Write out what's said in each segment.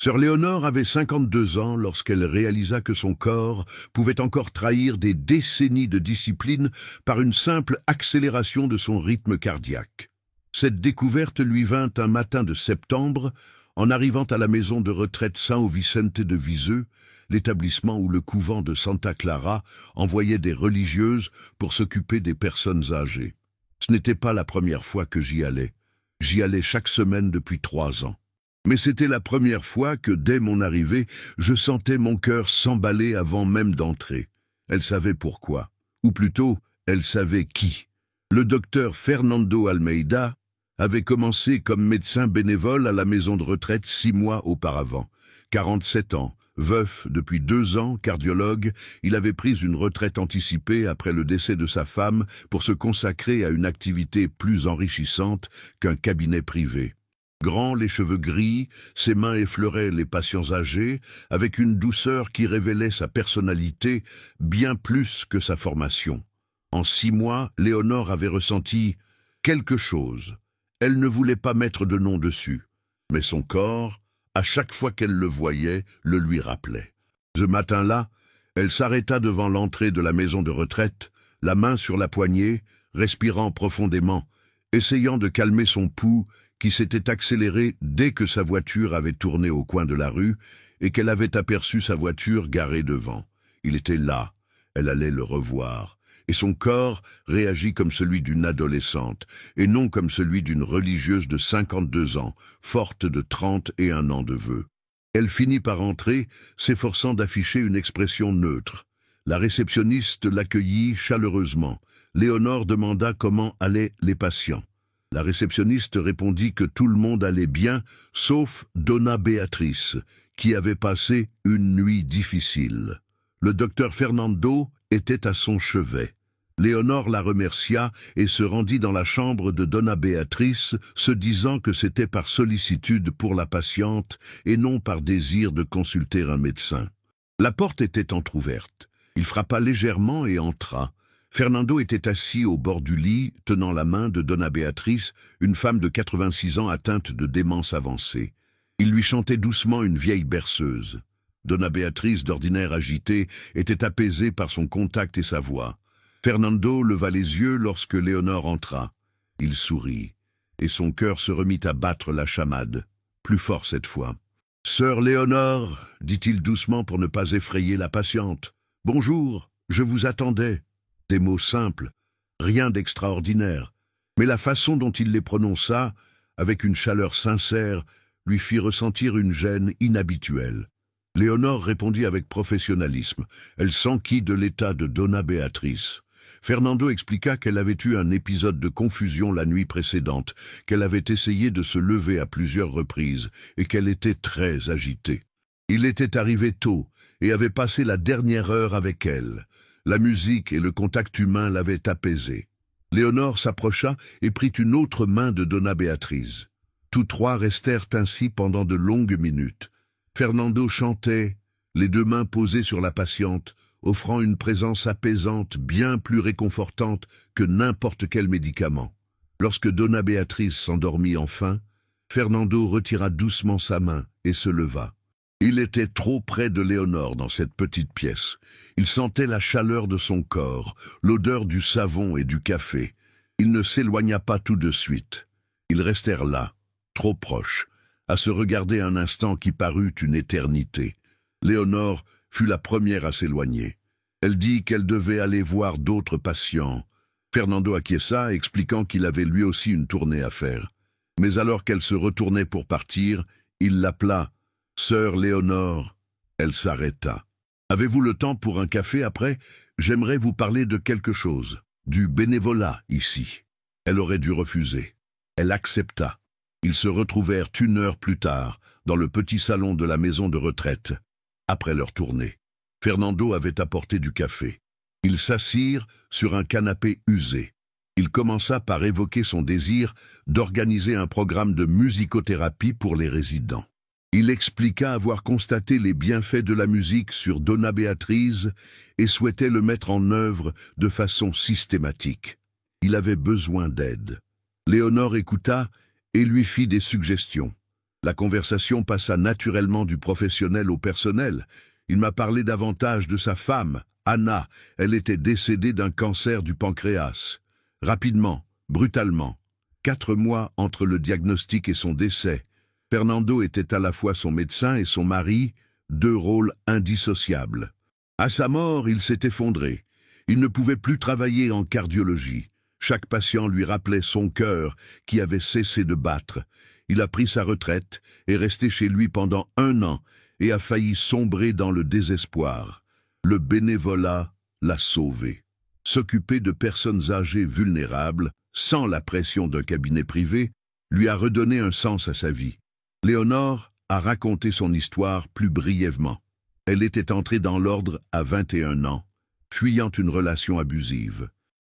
Sœur Léonore avait 52 ans lorsqu'elle réalisa que son corps pouvait encore trahir des décennies de discipline par une simple accélération de son rythme cardiaque. Cette découverte lui vint un matin de septembre, en arrivant à la maison de retraite São Vicente de Viseu, l'établissement où le couvent de Santa Clara envoyait des religieuses pour s'occuper des personnes âgées. Ce n'était pas la première fois que j'y allais. J'y allais chaque semaine depuis 3 ans. Mais c'était la première fois que, dès mon arrivée, je sentais mon cœur s'emballer avant même d'entrer. Elle savait pourquoi. Ou plutôt, elle savait qui. Le docteur Fernando Almeida avait commencé comme médecin bénévole à la maison de retraite 6 mois auparavant. 47 ans, veuf depuis 2 ans, cardiologue, il avait pris une retraite anticipée après le décès de sa femme pour se consacrer à une activité plus enrichissante qu'un cabinet privé. Grand, les cheveux gris, ses mains effleuraient les patients âgés avec une douceur qui révélait sa personnalité bien plus que sa formation. En 6 mois, Léonore avait ressenti quelque chose. Elle ne voulait pas mettre de nom dessus, mais son corps, à chaque fois qu'elle le voyait, le lui rappelait. Ce matin-là, elle s'arrêta devant l'entrée de la maison de retraite, la main sur la poignée, respirant profondément, essayant de calmer son pouls qui s'était accéléré dès que sa voiture avait tourné au coin de la rue et qu'elle avait aperçu sa voiture garée devant. Il était là, elle allait le revoir, et son corps réagit comme celui d'une adolescente, et non comme celui d'une religieuse de 52 ans, forte de 31 ans de vœux. Elle finit par entrer, s'efforçant d'afficher une expression neutre. La réceptionniste l'accueillit chaleureusement. Léonore demanda comment allaient les patients. La réceptionniste répondit que tout le monde allait bien, sauf Dona Beatrice, qui avait passé une nuit difficile. Le docteur Fernando était à son chevet. Léonore la remercia et se rendit dans la chambre de Dona Beatrice, se disant que c'était par sollicitude pour la patiente et non par désir de consulter un médecin. La porte était entr'ouverte. Il frappa légèrement et entra. Fernando était assis au bord du lit, tenant la main de Dona Beatrice, une femme de 86 ans atteinte de démence avancée. Il lui chantait doucement une vieille berceuse. Dona Beatrice, d'ordinaire agitée, était apaisée par son contact et sa voix. Fernando leva les yeux lorsque Léonore entra. Il sourit, et son cœur se remit à battre la chamade, plus fort cette fois. « Sœur Léonore, dit-il doucement pour ne pas effrayer la patiente. « Bonjour, je vous attendais. » Des mots simples, rien d'extraordinaire, mais la façon dont il les prononça, avec une chaleur sincère, lui fit ressentir une gêne inhabituelle. Léonore répondit avec professionnalisme. Elle s'enquit de l'état de Dona Beatrice. Fernando expliqua qu'elle avait eu un épisode de confusion la nuit précédente, qu'elle avait essayé de se lever à plusieurs reprises et qu'elle était très agitée. Il était arrivé tôt et avait passé la dernière heure avec elle. La musique et le contact humain l'avaient apaisée. Léonore s'approcha et prit une autre main de Dona Beatrice. Tous trois restèrent ainsi pendant de longues minutes. Fernando chantait, les 2 mains posées sur la patiente, offrant une présence apaisante bien plus réconfortante que n'importe quel médicament. Lorsque Dona Beatrice s'endormit enfin, Fernando retira doucement sa main et se leva. Il était trop près de Léonore dans cette petite pièce. Il sentait la chaleur de son corps, l'odeur du savon et du café. Il ne s'éloigna pas tout de suite. Ils restèrent là, trop proches, à se regarder un instant qui parut une éternité. Léonore fut la première à s'éloigner. Elle dit qu'elle devait aller voir d'autres patients. Fernando acquiesça, expliquant qu'il avait lui aussi une tournée à faire. Mais alors qu'elle se retournait pour partir, il l'appela. « Sœur Léonore », elle s'arrêta. « Avez-vous le temps pour un café après? J'aimerais vous parler de quelque chose. Du bénévolat, ici. » Elle aurait dû refuser. Elle accepta. Ils se retrouvèrent 1 heure plus tard, dans le petit salon de la maison de retraite, après leur tournée. Fernando avait apporté du café. Ils s'assirent sur un canapé usé. Il commença par évoquer son désir d'organiser un programme de musicothérapie pour les résidents. Il expliqua avoir constaté les bienfaits de la musique sur Dona Beatrice et souhaitait le mettre en œuvre de façon systématique. Il avait besoin d'aide. Léonore écouta et lui fit des suggestions. La conversation passa naturellement du professionnel au personnel. Il m'a parlé davantage de sa femme, Anna. Elle était décédée d'un cancer du pancréas. Rapidement, brutalement. 4 mois entre le diagnostic et son décès. Fernando était à la fois son médecin et son mari, 2 rôles indissociables. À sa mort, il s'est effondré. Il ne pouvait plus travailler en cardiologie. Chaque patient lui rappelait son cœur qui avait cessé de battre. Il a pris sa retraite, est resté chez lui pendant 1 an et a failli sombrer dans le désespoir. Le bénévolat l'a sauvé. S'occuper de personnes âgées vulnérables, sans la pression d'un cabinet privé, lui a redonné un sens à sa vie. Léonore a raconté son histoire plus brièvement. Elle était entrée dans l'ordre à 21 ans, fuyant une relation abusive.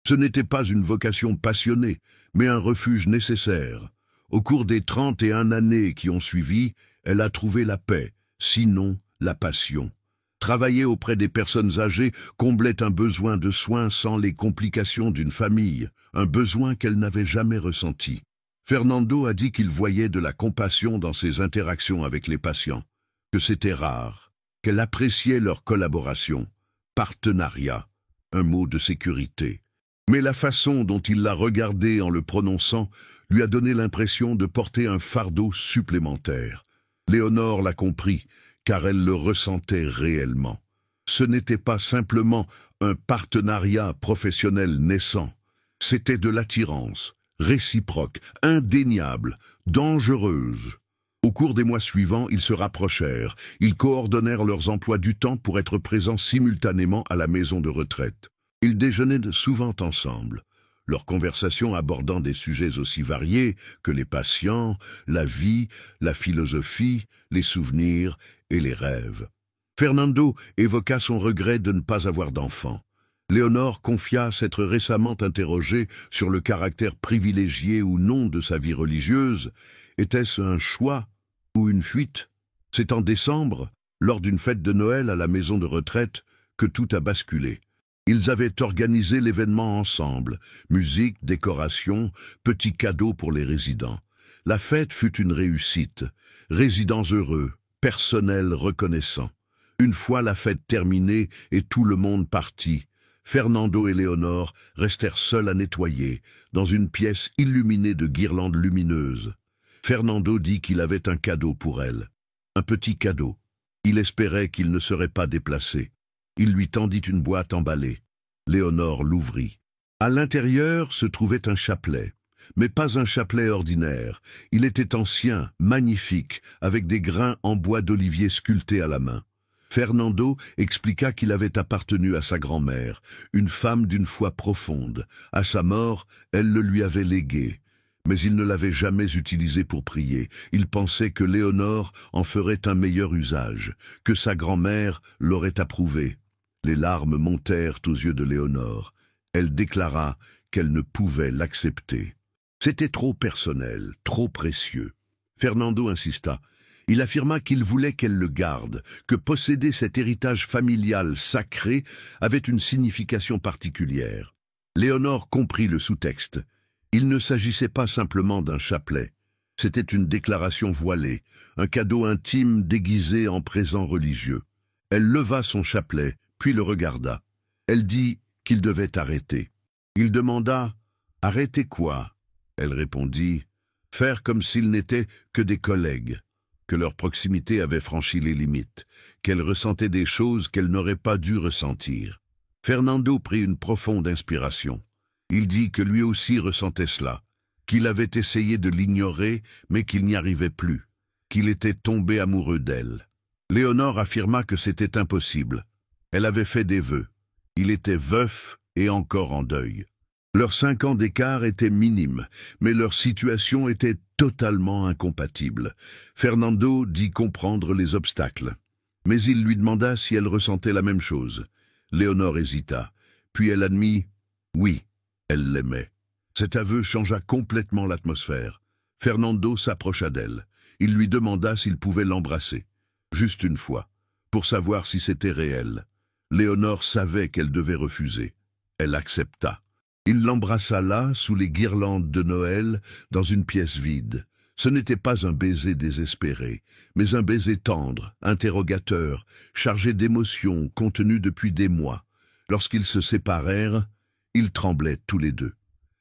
Ce n'était pas une vocation passionnée, mais un refuge nécessaire. Au cours des 31 années qui ont suivi, elle a trouvé la paix, sinon la passion. Travailler auprès des personnes âgées comblait un besoin de soins sans les complications d'une famille, un besoin qu'elle n'avait jamais ressenti. Fernando a dit qu'il voyait de la compassion dans ses interactions avec les patients, que c'était rare, qu'elle appréciait leur collaboration, partenariat, un mot de sécurité. Mais la façon dont il l'a regardé en le prononçant lui a donné l'impression de porter un fardeau supplémentaire. Léonore l'a compris, car elle le ressentait réellement. Ce n'était pas simplement un partenariat professionnel naissant, c'était de l'attirance, réciproque, indéniable, dangereuse. Au cours des mois suivants, ils se rapprochèrent, ils coordonnèrent leurs emplois du temps pour être présents simultanément à la maison de retraite. Ils déjeunaient souvent ensemble, leurs conversations abordant des sujets aussi variés que les patients, la vie, la philosophie, les souvenirs et les rêves. Fernando évoqua son regret de ne pas avoir d'enfant. Léonore confia s'être récemment interrogée sur le caractère privilégié ou non de sa vie religieuse. Était-ce un choix ou une fuite? C'est en décembre, lors d'une fête de Noël à la maison de retraite, que tout a basculé. Ils avaient organisé l'événement ensemble, musique, décoration, petits cadeaux pour les résidents. La fête fut une réussite, résidents heureux, personnel reconnaissant. Une fois la fête terminée et tout le monde parti, Fernando et Léonore restèrent seuls à nettoyer, dans une pièce illuminée de guirlandes lumineuses. Fernando dit qu'il avait un cadeau pour elle, un petit cadeau. Il espérait qu'il ne serait pas déplacé. Il lui tendit une boîte emballée. Léonore l'ouvrit. À l'intérieur se trouvait un chapelet, mais pas un chapelet ordinaire. Il était ancien, magnifique, avec des grains en bois d'olivier sculptés à la main. Fernando expliqua qu'il avait appartenu à sa grand-mère, une femme d'une foi profonde. À sa mort, elle le lui avait légué. Mais il ne l'avait jamais utilisé pour prier. Il pensait que Léonore en ferait un meilleur usage, que sa grand-mère l'aurait approuvé. Les larmes montèrent aux yeux de Léonore. Elle déclara qu'elle ne pouvait l'accepter. C'était trop personnel, trop précieux. Fernando insista. Il affirma qu'il voulait qu'elle le garde, que posséder cet héritage familial sacré avait une signification particulière. Léonore comprit le sous-texte. Il ne s'agissait pas simplement d'un chapelet. C'était une déclaration voilée, un cadeau intime déguisé en présent religieux. Elle leva son chapelet, puis le regarda. Elle dit qu'il devait arrêter. Il demanda « Arrêter quoi ?» Elle répondit « Faire comme s'ils n'étaient que des collègues, que leur proximité avait franchi les limites, qu'elle ressentait des choses qu'elle n'aurait pas dû ressentir. » Fernando prit une profonde inspiration. Il dit que lui aussi ressentait cela, qu'il avait essayé de l'ignorer, mais qu'il n'y arrivait plus, qu'il était tombé amoureux d'elle. Léonore affirma que c'était impossible. Elle avait fait des vœux. Il était veuf et encore en deuil. Leurs 5 ans d'écart étaient minimes, mais leur situation était totalement incompatible. Fernando dit comprendre les obstacles. Mais il lui demanda si elle ressentait la même chose. Léonore hésita, puis elle admit « oui ». Elle l'aimait. Cet aveu changea complètement l'atmosphère. Fernando s'approcha d'elle. Il lui demanda s'il pouvait l'embrasser. Juste une fois, pour savoir si c'était réel. Léonore savait qu'elle devait refuser. Elle accepta. Il l'embrassa là, sous les guirlandes de Noël, dans une pièce vide. Ce n'était pas un baiser désespéré, mais un baiser tendre, interrogateur, chargé d'émotions contenues depuis des mois. Lorsqu'ils se séparèrent, ils tremblaient tous les deux.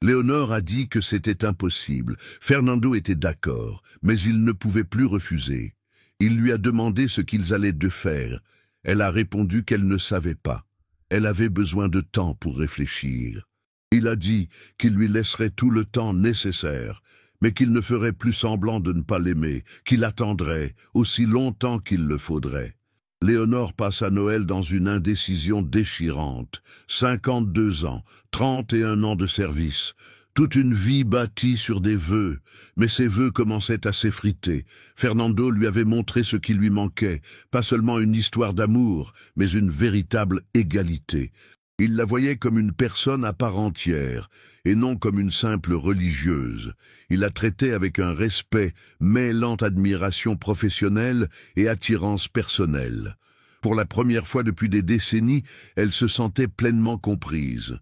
Léonore a dit que c'était impossible. Fernando était d'accord, mais il ne pouvait plus refuser. Il lui a demandé ce qu'ils allaient de faire. Elle a répondu qu'elle ne savait pas. Elle avait besoin de temps pour réfléchir. Il a dit qu'il lui laisserait tout le temps nécessaire, mais qu'il ne ferait plus semblant de ne pas l'aimer, qu'il attendrait aussi longtemps qu'il le faudrait. Léonore passa Noël dans une indécision déchirante. 52 ans, 31 ans de service, toute une vie bâtie sur des vœux, mais ces vœux commençaient à s'effriter. Fernando lui avait montré ce qui lui manquait, pas seulement une histoire d'amour, mais une véritable égalité. Il la voyait comme une personne à part entière, et non comme une simple religieuse. Il la traitait avec un respect mêlant admiration professionnelle et attirance personnelle. Pour la première fois depuis des décennies, elle se sentait pleinement comprise.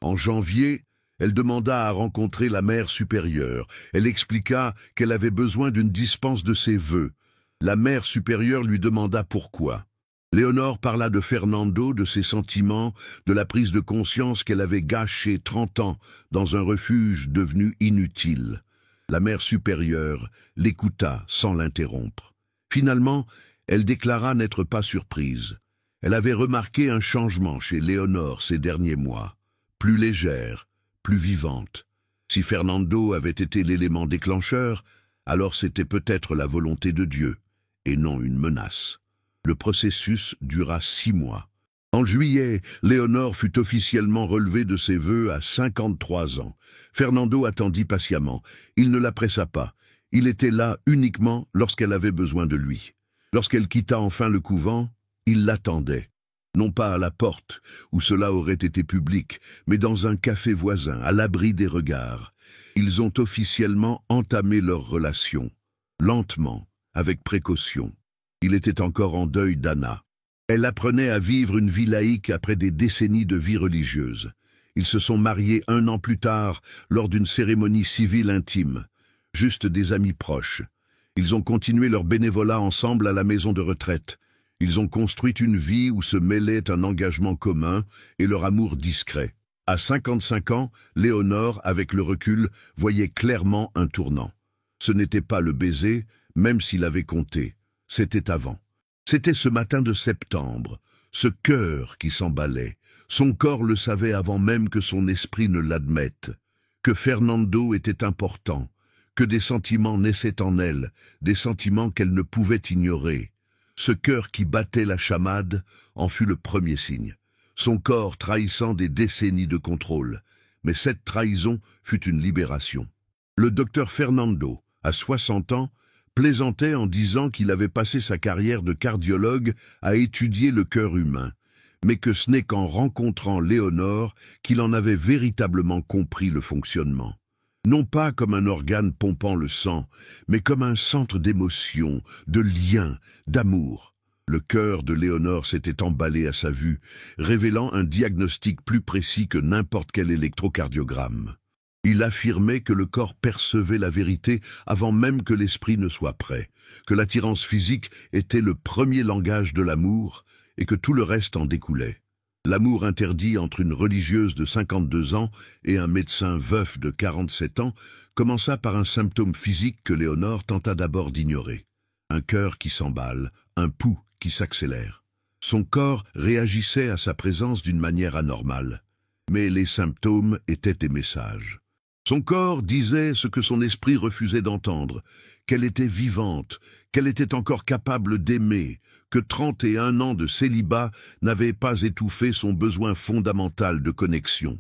En janvier, elle demanda à rencontrer la mère supérieure. Elle expliqua qu'elle avait besoin d'une dispense de ses vœux. La mère supérieure lui demanda pourquoi. Léonore parla de Fernando, de ses sentiments, de la prise de conscience qu'elle avait gâché 30 ans dans un refuge devenu inutile. La mère supérieure l'écouta sans l'interrompre. Finalement, elle déclara n'être pas surprise. Elle avait remarqué un changement chez Léonore ces derniers mois, plus légère, plus vivante. Si Fernando avait été l'élément déclencheur, alors c'était peut-être la volonté de Dieu, et non une menace. Le processus dura 6 mois. En juillet, Léonore fut officiellement relevée de ses vœux à 53 ans. Fernando attendit patiemment. Il ne la pressa pas. Il était là uniquement lorsqu'elle avait besoin de lui. Lorsqu'elle quitta enfin le couvent, il l'attendait. Non pas à la porte, où cela aurait été public, mais dans un café voisin, à l'abri des regards. Ils ont officiellement entamé leur relation, lentement, avec précaution. Il était encore en deuil d'Anna. Elle apprenait à vivre une vie laïque après des décennies de vie religieuse. Ils se sont mariés 1 an plus tard, lors d'une cérémonie civile intime. Juste des amis proches. Ils ont continué leur bénévolat ensemble à la maison de retraite. Ils ont construit une vie où se mêlait un engagement commun et leur amour discret. À 55 ans, Léonore, avec le recul, voyait clairement un tournant. Ce n'était pas le baiser, même s'il avait compté. C'était avant. C'était ce matin de septembre, ce cœur qui s'emballait. Son corps le savait avant même que son esprit ne l'admette. Que Fernando était important, que des sentiments naissaient en elle, des sentiments qu'elle ne pouvait ignorer. Ce cœur qui battait la chamade en fut le premier signe. Son corps trahissant des décennies de contrôle. Mais cette trahison fut une libération. Le docteur Fernando, à 60 ans, plaisantait en disant qu'il avait passé sa carrière de cardiologue à étudier le cœur humain, mais que ce n'est qu'en rencontrant Léonore qu'il en avait véritablement compris le fonctionnement. Non pas comme un organe pompant le sang, mais comme un centre d'émotion, de lien, d'amour. Le cœur de Léonore s'était emballé à sa vue, révélant un diagnostic plus précis que n'importe quel électrocardiogramme. Il affirmait que le corps percevait la vérité avant même que l'esprit ne soit prêt, que l'attirance physique était le premier langage de l'amour et que tout le reste en découlait. L'amour interdit entre une religieuse de 52 ans et un médecin veuf de 47 ans commença par un symptôme physique que Léonore tenta d'abord d'ignorer. Un cœur qui s'emballe, un pouls qui s'accélère. Son corps réagissait à sa présence d'une manière anormale, mais les symptômes étaient des messages. Son corps disait ce que son esprit refusait d'entendre, qu'elle était vivante, qu'elle était encore capable d'aimer, que 31 ans de célibat n'avaient pas étouffé son besoin fondamental de connexion.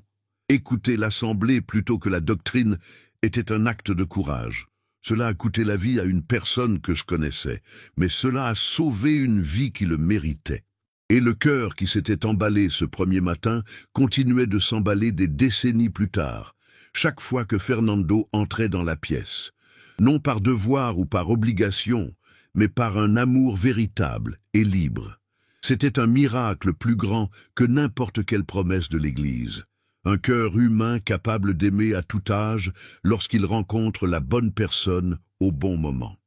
Écouter l'assemblée plutôt que la doctrine était un acte de courage. Cela a coûté la vie à une personne que je connaissais, mais cela a sauvé une vie qui le méritait. Et le cœur qui s'était emballé ce premier matin continuait de s'emballer des décennies plus tard, chaque fois que Fernando entrait dans la pièce. Non par devoir ou par obligation, mais par un amour véritable et libre. C'était un miracle plus grand que n'importe quelle promesse de l'Église. Un cœur humain capable d'aimer à tout âge lorsqu'il rencontre la bonne personne au bon moment.